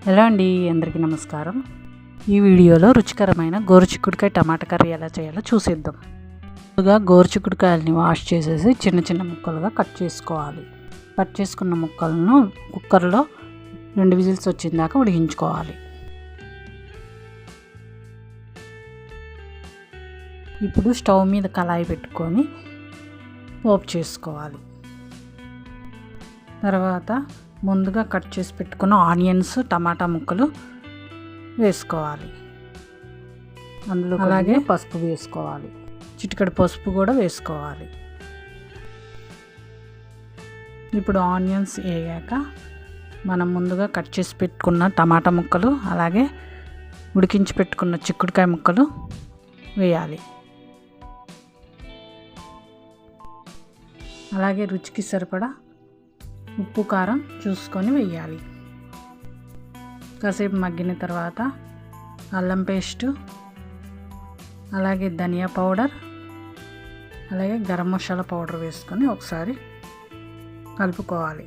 Hello అండి, అందరికీ నమస్కారం. ఈ వీడియోలో రుచికరమైన గోరుచిక్కుడుకాయ టమాటా కర్రీ ఎలా చేయాలో చూసేద్దాం. ముందుగా గోరుచిక్కుడుకాయలని వాష్ చేసేసి చిన్న చిన్న ముక్కలుగా కట్ చేసుకోవాలి. కట్ చేసుకున్న ముక్కలను కుక్కర్లో 2 విజిల్స్ వచ్చేదాకా ఉడికించుకోవాలి. ఇప్పుడు స్టవ్ మీద కళాయి పెట్టుకొని పోపు చేసుకోవాలి. తర్వాత ముందుగా కట్ చేసి పెట్టుకున్న ఆనియన్స్, టమాటా ముక్కలు వేసుకోవాలి. అందులో అలాగే పసుపు వేసుకోవాలి. చిటికెడు పసుపు కూడా వేసుకోవాలి. ఇప్పుడు ఆనియన్స్ వేగాక మనం ముందుగా కట్ చేసి పెట్టుకున్న టమాటా ముక్కలు, అలాగే ఉడికించి పెట్టుకున్న చిక్కుడుకాయ ముక్కలు వేయాలి. అలాగే రుచికి సరిపడా ఉప్పు, కారం చూసుకొని వేయాలి. కాసేపు మగ్గిన తర్వాత అల్లం పేస్టు, అలాగే ధనియా పౌడర్, అలాగే గరం మసాలా పౌడర్ వేసుకొని ఒకసారి కలుపుకోవాలి.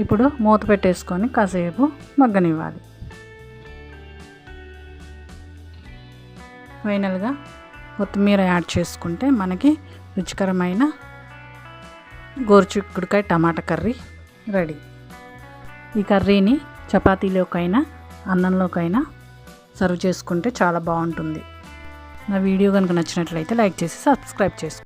ఇప్పుడు మూత పెట్టేసుకొని కాసేపు మగ్గనివ్వాలి. ఫైనల్గా కొత్తిమీర యాడ్ చేసుకుంటే మనకి రుచికరమైన గోరుచిక్కుడుకాయ టమాటా కర్రీ రెడీ. ఈ కర్రీని చపాతీలోకైనా అన్నంలోకైనా సర్వ్ చేసుకుంటే చాలా బాగుంటుంది. నా వీడియో కనుక నచ్చినట్లయితే లైక్ చేసి సబ్స్క్రైబ్ చేసుకోండి.